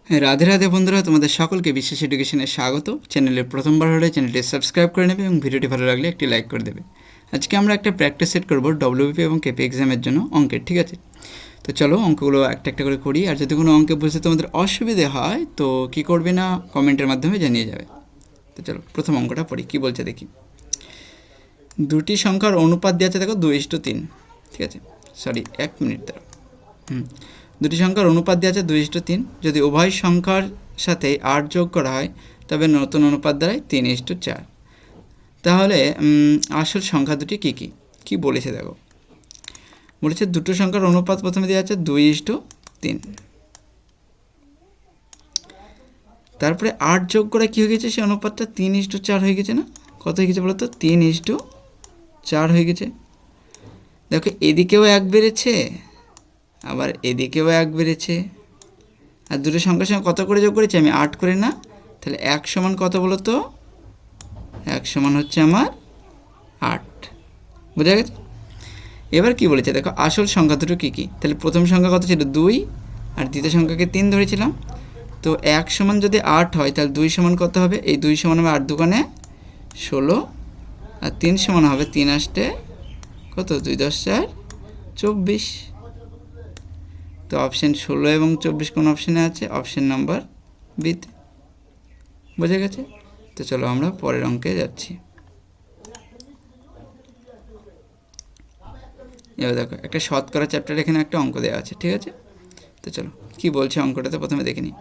রাধে রাধে বন্ধুরা, তোমাদের সকলকে বিশেষ এডুকেশনে স্বাগত। চ্যানেলে প্রথমবার হলে চ্যানেলটি সাবস্ক্রাইব করে নেবে এবং ভিডিওটি ভালো লাগলে একটি লাইক করে দেবে। আজকে আমরা একটা প্র্যাকটিস সেট করবো ডব্লিউবিপি এবং কেপি এক্সামের জন্য অঙ্কের, ঠিক আছে? তো চলো অঙ্কগুলো একটা একটা করে করি। আর যদি কোনো অঙ্কে বুঝতে তোমাদের অসুবিধে হয় তো কি করবে না, কমেন্টের মাধ্যমে জানিয়ে যাবে। তো চলো প্রথম অঙ্কটা পড়ি, কী বলছে দেখি। দুটি সংখ্যার অনুপাত দেওয়া আছে, দেখো 2:3, ঠিক আছে? সরি, 1 মিনিট দাঁড়াও। দুটি সংখ্যার অনুপাত দেওয়া আছে 2:3। যদি উভয় সংখ্যার সাথে 8 যোগ করা হয় তবে নতুন অনুপাত দাঁড়ায় 3:4। তাহলে আসল সংখ্যা দুটি কী কী, কী বলেছে দেখো। বলেছে দুটো সংখ্যার অনুপাত প্রথমে দেওয়া আছে 2:3, তারপরে 8 যোগ করে কী হয়ে গেছে, সেই অনুপাতটা 3:4 হয়ে গেছে না? কত হয়ে গেছে বলো তো? 3:4 হয়ে গেছে। দেখো এদিকেও 1 বেড়েছে, আবার এদিকেও 1 বেড়েছে। আর দুটো সংখ্যার সঙ্গে কত করে যোগ করেছি আমি? 8 করে না? তাহলে 1 সমান কত বলো তো? 1 সমান হচ্ছে আমার 8। বোঝা গেছে? এবার কি বলেছে দেখো, আসল সংখ্যা দুটো কী কী। তাহলে প্রথম সংখ্যা কত ছিল? 2, আর দ্বিতীয় সংখ্যাকে 3 ধরেছিলাম। তো 1 সমান যদি 8 হয় তাহলে 2 সমান কত হবে? এই 2 সমান হবে 8 দুগুণে 16, আর 3 সমান হবে 3 আসতে কত? 2 × 10 = 24। তো অপশান 16 এবং 24 কোন অপশানে আছে? অপশান নাম্বার বিতে। বোঝা গেছে? তো চলো আমরা পরের অঙ্কে যাচ্ছি। এবার দেখো একটা শতকরা চ্যাপ্টার, এখানে একটা অঙ্ক দেওয়া আছে, ঠিক আছে? তো চলো কী বলছে অঙ্কটাতে প্রথমে দেখে নিই।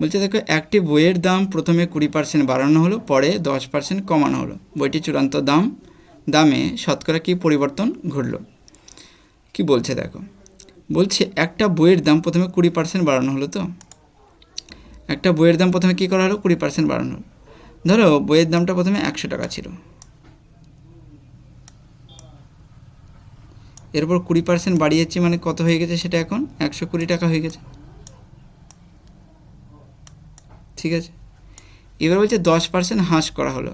বলছে দেখো, একটি বইয়ের দাম প্রথমে 20% বাড়ানো হলো, পরে 10% কমানো হলো। বইটির চূড়ান্ত দামে শতকরা কী পরিবর্তন ঘটলো? কি বলছে দেখো। বলছে একটা বইয়ের দাম প্রথমে 20% বাড়ানো হলো। তো একটা বইয়ের দাম প্রথমে কী করা হলো? 20% বাড়ানো হলো। ধরো বইয়ের দামটা প্রথমে 100 টাকা ছিল, এরপর 20% বাড়িয়েছি, মানে কত হয়ে গেছে সেটা? এখন 120 টাকা হয়ে গেছে, ঠিক আছে? এবার বলছে 10% হ্রাস করা হলো।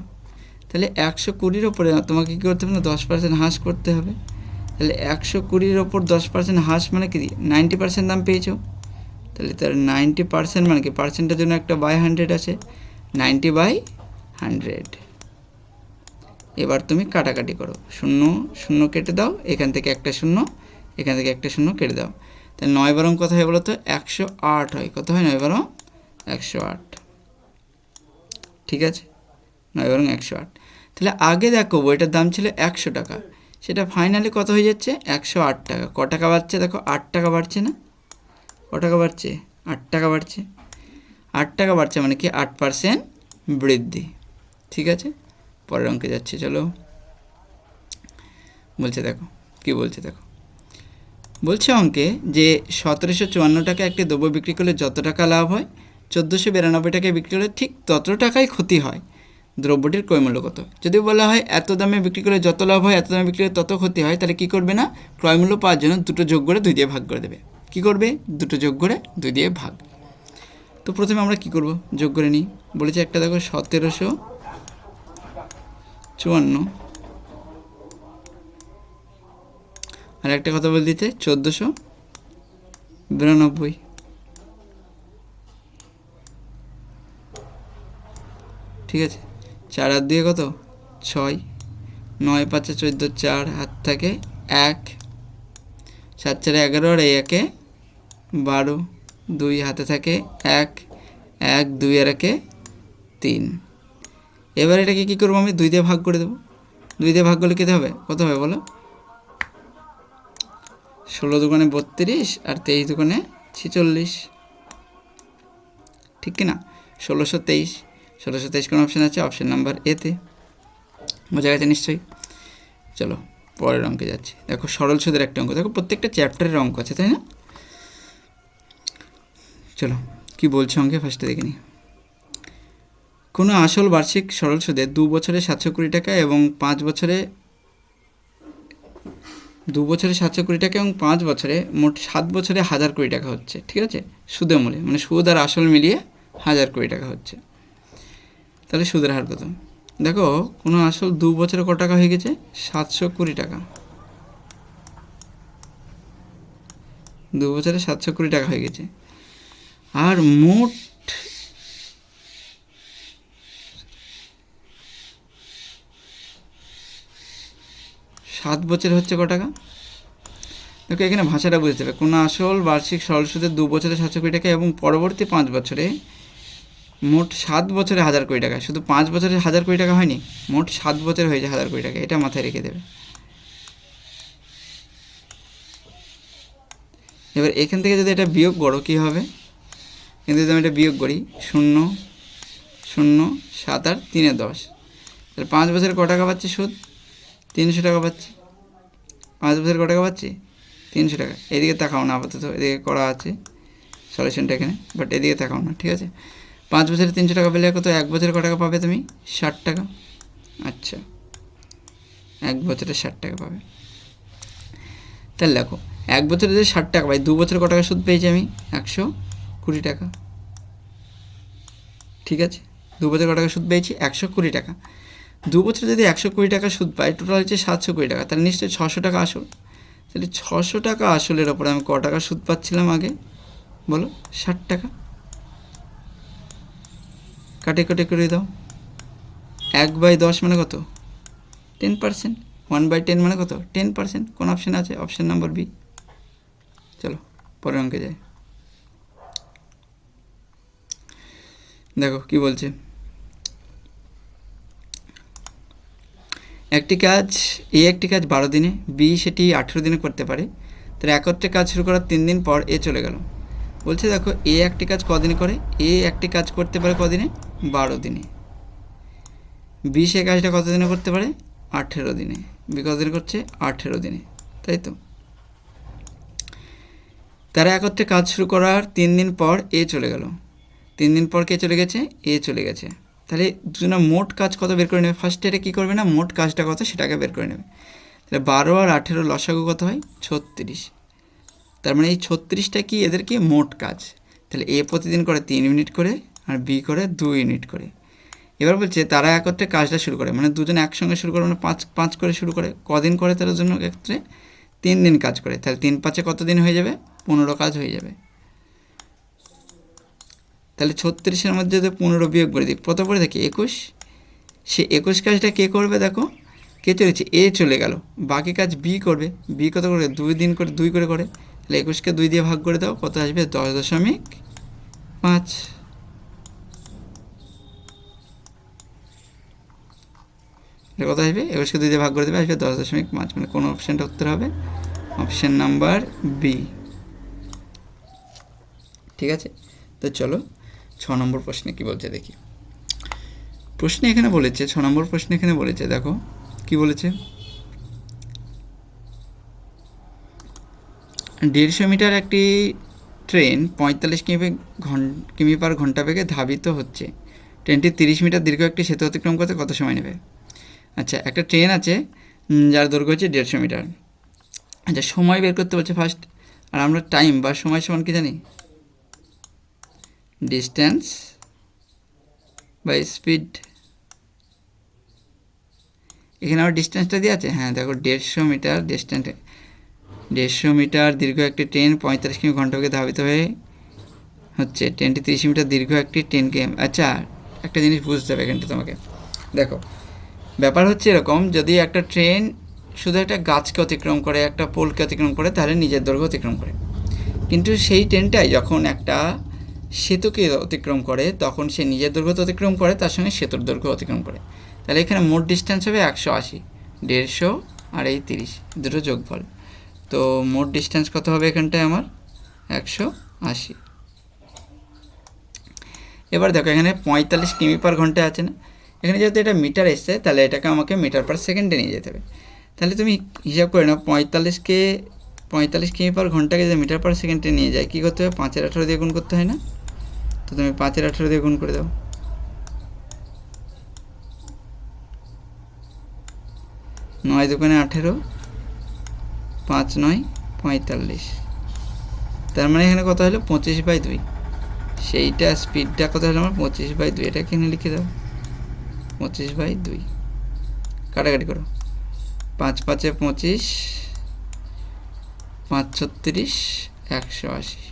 তাহলে 120-র ওপরে তোমাকে কী করতে হবে না? 10% হ্রাস করতে হবে। তাহলে 120-র ওপর 10% হ্রাস মানে কি? 90% দাম পেয়েছো। তাহলে তার 90% মানে কি? পার্সেন্টের জন্য একটা /100 আছে, 90/100। এবার তুমি কাটাকাটি করো, 0 কেটে দাও, এখান থেকে একটা 0, এখান থেকে একটা 0 কেটে দাও। তাহলে 9 বরং কত হয় বলো তো? 108 হয়। কত হয়? 9 বরং 108, ঠিক আছে? 9 বরং 108। তাহলে আগে দেখো বইটার দাম ছিল 100 টাকা, সেটা ফাইনালি কত হয়ে যাচ্ছে? 108 টাকা। ক টাকা বাড়ছে দেখো? 8 টাকা বাড়ছে না? ক টাকা বাড়ছে? 8 টাকা বাড়ছে। 8 টাকা বাড়ছে মানে কি? 8% বৃদ্ধি, ঠিক আছে? পরের অঙ্কে যাচ্ছে, চলো। বলছে দেখো কি বলছে দেখো। বলছে অঙ্কে যে 1754 টাকা একটি দ্রব্য বিক্রি করলে যত টাকা লাভ হয়, 1492 টাকায় বিক্রি করলে ঠিক তত টাকাই ক্ষতি হয়। দ্রব্যটির ক্রয়মূল্য কত? যদি বলা হয় এত দামে বিক্রি করলে যত লাভ হয়, এত দামে বিক্রি করলে তত ক্ষতি হয়, তাহলে কী করবে না? ক্রয়মূল্য পাওয়ার জন্য দুটো যোগ করে 2 দিয়ে ভাগ করে দেবে। কী করবে? দুটো যোগ করে 2 দিয়ে ভাগ। তো প্রথমে আমরা কি করব? যোগ করে নিই। বলেছে একটা দেখো 1754, আর একটা কথা বলে দিতে 1492, ঠিক আছে? 4 আর 2 কত? 6, 9 5 14, 4 হাত থাকে 1, 7 4 11, আর এই 1 12, 2 হাতে থাকে 1, 1 2 আর 1 3। এবার এটাকে কী করবো? আমি 2 দিয়ে ভাগ করে দেবো। 2 দিয়ে ভাগ করলে কী হবে? কত হবে বলো? 16 দুগুণে 32, আর 23 দুগুণে 46, ঠিক কি না? 1623। 1623 কোন অপশান আছে? অপশান নাম্বার এতে। বোঝা গেছে নিশ্চয়ই? চলো পরের অঙ্কে যাচ্ছি। দেখো সরল সুদের একটা অঙ্ক। দেখো প্রত্যেকটা চ্যাপ্টারের অঙ্ক আছে, তাই না? চলো কি বলছে অঙ্কে ফার্স্টে দেখে নিই। কোনো আসল বার্ষিক সরল সুদে 2 বছরে 720 টাকা এবং 5 বছরে 2 বছরে 720 টাকা এবং 5 বছরে মোট 7 বছরে 1020 টাকা হচ্ছে, ঠিক আছে? সুদের মূল্যে মানে সুদ আর আসল মিলিয়ে 1020 টাকা হচ্ছে। তাহলে সুদের হার কত? দেখো কোনো আসল 2 বছরে কত টাকা হয়ে গেছে? 720 টাকা। 2 বছরে 720 টাকা হয়ে গেছে। আর মোট সাত বছর হচ্ছে ক টাকা? দেখো এখানে ভাষাটা বুঝতে হবে। কোনো আসল বার্ষিক সরল সুদের 2 বছরে 700 কোটি টাকা এবং পরবর্তী 5 বছরে মোট 7 বছরে 1000 কোটি টাকা। শুধু 5 বছরে 1000 কোটি টাকা হয়নি, মোট 7 বছরে হয়েছে 1000 কোটি টাকা। এটা মাথায় রেখে দেবে। এবার এখান থেকে যদি এটা বিয়োগ করো কী হবে? কিন্তু যদি আমি এটা বিয়োগ করি 0 0 7 আর 3 10, তাহলে 5 বছরে ক টাকা পাচ্ছি সুদ? 300 টাকা পাচ্ছি। 5 বছরে ক টাকা পাচ্ছি? 300 টাকা। এদিকে তাকাও না আপাতত, এদিকে করা আছে সলিউশনটা এখানে, বাট এদিকে তাকাও না, ঠিক আছে? 5 বছরে 300 টাকা পেলে কত? 1 বছরে ক টাকা পাবে তুমি? 60 টাকা। আচ্ছা, 1 বছরে 60 টাকা পাবে। তাহলে দেখো 1 বছরে যদি 60 টাকা পাই, 2 বছরে ক টাকা সুদ পেয়েছি আমি? 120 টাকা। ঠিক আছে, 2 বছরে ক টাকা সুদ পেয়েছি? 120 টাকা। 2 বছরে যদি 120 টাকা সুদ পাই, টোটাল হচ্ছে 700 কোটি টাকা। তাহলে নিশ্চয়ই 600 টাকা আসল। তাহলে 600 টাকা আসলের ওপরে আমি ক টাকা সুদ পাচ্ছিলাম আগে? বলো, 60 টাকা। কাটে কাটে করে দাও। 1/10 মানে কত? 10%। 1/10 মানে কত? 10%। কোন অপশান আছে? Option number B. চলো পরের অঙ্কে যাই। দেখো কি বলছে। একটি কাজ একটি কাজ 12 দিনে, বি সেটি 18 দিনে করতে পারে। তাহলে একত্রে কাজ শুরু করার 3 দিন পর এ চলে গেল। বলছে দেখো একটি কাজ কদিনে করে? একটি কাজ করতে পারে কদিনে? 12 দিনে। বি সে কাজটা কত দিনে করতে পারে? 18 দিনে। বি কত দিনে করছে? 18 দিনে, তাই তো? তারা একত্রে কাজ শুরু করার 3 দিন পর এ চলে গেল। 3 দিন পর কে চলে গেছে? এ চলে গেছে। তাহলে দুজনের মোট কাজ কত বের করে নেবে? ফার্স্টে এটা কী করবে না, মোট কাজটা কত সেটাকে বের করে নেবে। তাহলে 12 আর 18 লসাগু কত হয়? 36। তার মানে এই 36টা কি? এদের কি মোট কাজ। তাহলে এ প্রতিদিন করে 3 ইউনিট করে আর বি করে 2 ইউনিট করে। এবার বলছে তারা একত্রে কাজটা শুরু করে, মানে দুজনে একসঙ্গে শুরু করে, মানে 5 করে শুরু করে। কদিন করে তার জন্য? ক্ষেত্রে 3 দিন কাজ করে। তাহলে 3 5-এ কত দিন হয়ে যাবে? 15 কাজ হয়ে যাবে। তাহলে 36-এর মধ্যে যদি 15 বিয়োগ করে দিই, কত করে দেখি? 21। সে 21 কাজটা কে করবে? দেখো কে চলেছে? এ চলে গেল। বাকি কাজ বি করবে। বি কত করে? 2 দিন করে 2 করে করে। তাহলে 21কে 2 দিয়ে ভাগ করে দাও, কত আসবে? 10.5। এটা কত আসবে? 21কে 2 দিয়ে ভাগ করে দেবে, আসবে 10.5। মানে কোন অপশানটা উত্তর হবে? Option number B. ঠিক আছে, তো চলো 6 নম্বর প্রশ্নে কি বলছে দেখি। প্রশ্নে এখানে বলেছে, 6 নম্বর প্রশ্নে এখানে বলেছে, দেখো কি বলেছে। 150 মিটার একটি ট্রেন 45 কিমি পার ঘন্টা বেগে ধাবিত হচ্ছে। ট্রেনটি 30 মিটার দীর্ঘ একটি সেতু অতিক্রম করতে কত সময় নেবে? আচ্ছা, একটা ট্রেন আছে যার দৈর্ঘ্য হচ্ছে 150 মিটার। আচ্ছা, সময় বের করতে বলছে ফার্স্ট। আর আমরা টাইম বা সময় সমান কি জানি? Distance by speed. এখানে আবার ডিস্টেন্সটা দিয়ে আছে। হ্যাঁ দেখো 150 মিটার ডিস্টেন্স, 150 মিটার দীর্ঘ একটি ট্রেন 45 কিমি ঘন্টা বেগে ধাবিত হয়ে হচ্ছে। ট্রেনটি 30 মিটার দীর্ঘ একটি ট্রেনকে, আচ্ছা একটা জিনিস বুঝতে হবে এখানটা তোমাকে। দেখো ব্যাপার হচ্ছে এরকম, যদি একটা ট্রেন শুধু একটা গাছকে অতিক্রম করে, একটা পোলকে অতিক্রম করে, তাহলে নিজের দৈর্ঘ্য অতিক্রম করে। কিন্তু সেই ট্রেনটাই যখন একটা সেতুকে অতিক্রম করে, তখন সে নিজের দৈর্ঘ্য অতিক্রম করে, তার সঙ্গে সেতুর দৈর্ঘ্য অতিক্রম করে। তাহলে এখানে মোট ডিস্টেন্স হবে 180। 150 আর এই 30 দুটো যোগফল। তো মোট ডিস্টেন্স কত হবে এখানটায় আমার? 180। এবার দেখো এখানে 45 কিমি পার ঘন্টা আছে না? এখানে যেহেতু এটা মিটার এসছে, তাহলে এটাকে আমাকে মিটার পার সেকেন্ডে নিয়ে যেতে হবে। তাহলে তুমি হিসাব করে নাও, 45 কিমি পার ঘন্টাকে যদি মিটার পার সেকেন্ডে নিয়ে যায়, কী করতে হবে? 5-এর 18 দিয়ে গুণ করতে হয় না? তো তুমি 5-এর 18 দিয়ে গুণ করে দাও। 9 দুগুণে 18, 5 9 45। তার মানে এখানে কত হলো? 25/2। সেইটা স্পিডটা কত হলো আমার? 25/2। এটা এখানে লিখে দাও, 25/2। কাটাকাটি করো, 5 5-এ 25, 5 36, 180।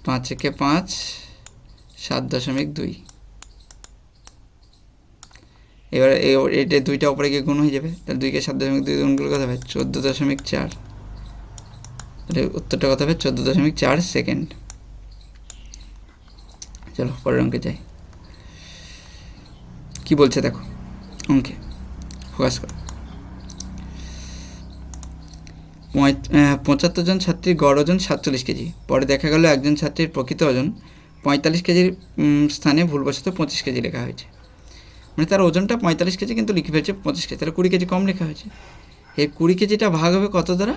5 একে 5, 7.2। এবার এটা দুইটা উপরে গিয়ে গুণ হয়ে যাবে, তাহলে 2কে 7.2 গুণ করলে কত হবে 14.4। তাহলে উত্তরটা কত হবে 14.4 সেকেন্ড। চলো পরের অঙ্কে যাই। কি বলছে দেখো অঙ্কে ফোকাস করো। 75 জন ছাত্রীর গড় ওজন 47 কেজি। পরে দেখা গেল একজন ছাত্রীর প্রকৃত ওজন 45 কেজির স্থানে ভুলবশত 25 কেজি লেখা হয়েছে। মানে তার ওজনটা 45 কেজি কিন্তু লিখে ফেলছে 25 কেজি, তাহলে 20 কেজি কম লেখা হয়েছে। এই 20 কেজিটা ভাগ হবে কত দ্বারা,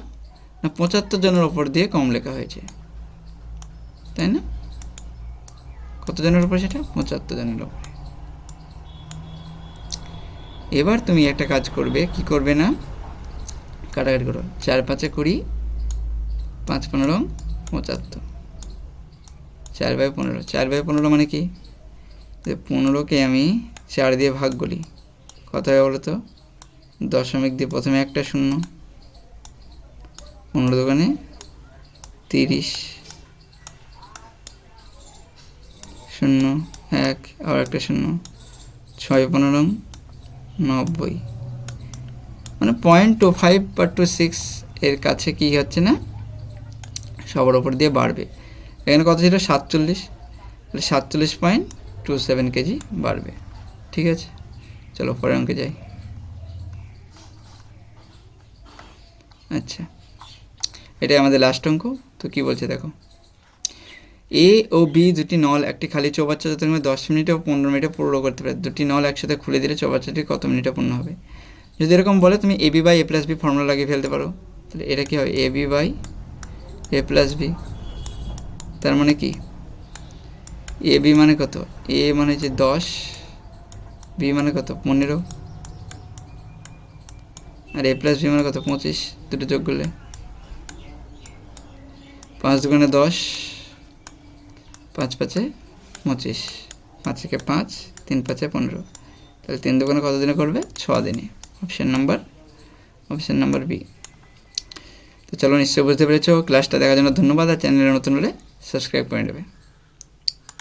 না 75 জনের ওপর দিয়ে কম লেখা হয়েছে, তাই না? কত জনের উপরে সেটা, 75 জনের ওপরে। এবার তুমি একটা কাজ করবে, কি করবে না, কাটাকাটি করো। 4 5 20, 5 15 75, 4/15। 4/15 মানে কি, 15কে আমি 4 দিয়ে ভাগ করি, কত হবে বলো তো, দশমিক দিয়ে প্রথমে একটা শূন্য, 15 দোকানে 30, 0 1 আবার একটা শূন্য, 6 15 90। মানে 0.25 বা 26 এর কাছে কি হচ্ছে না, সবার ওপর দিয়ে বাড়বে। এখানে কত ছিল 47, তাহলে 47.27 কেজি বাড়বে। ঠিক আছে, চলো পরের অঙ্কে যাই। আচ্ছা, এটাই আমাদের লাস্ট অঙ্ক। তো কি বলছে দেখো, এ ও বি দুটি নল একটি খালি চৌবাচ্চা যথাক্রমে 10 মিনিটে ও 15 মিনিটে পূর্ণ করতে পারে। দুটি নল একসাথে খুলে দিলে চৌবাচ্চাটি কত মিনিটে পূর্ণ হবে? যদি এরকম বলে তুমি a b by a plus b formula লাগিয়ে ফেলতে পারো। তাহলে এটা কী হবে, a b by a plus b. তার মানে কি, এ বি মানে কত, এ মানে হচ্ছে 10, বি মানে কত 15, আর এ প্লাস বি মানে কত 25। দুটো যোগ করলে 5 দুগুণে 10, 5 5 25, 5 একে 5, 3 5 15। তাহলে 3 দুগুণে কত দিনে করবে, 6 দিনে। Option number B. তো চলো, নিশ্চয়ই বুঝতে পেরেছো। ক্লাসটা দেখার জন্য ধন্যবাদ, আর চ্যানেলে নতুন হলে সাবস্ক্রাইব করে নেবে।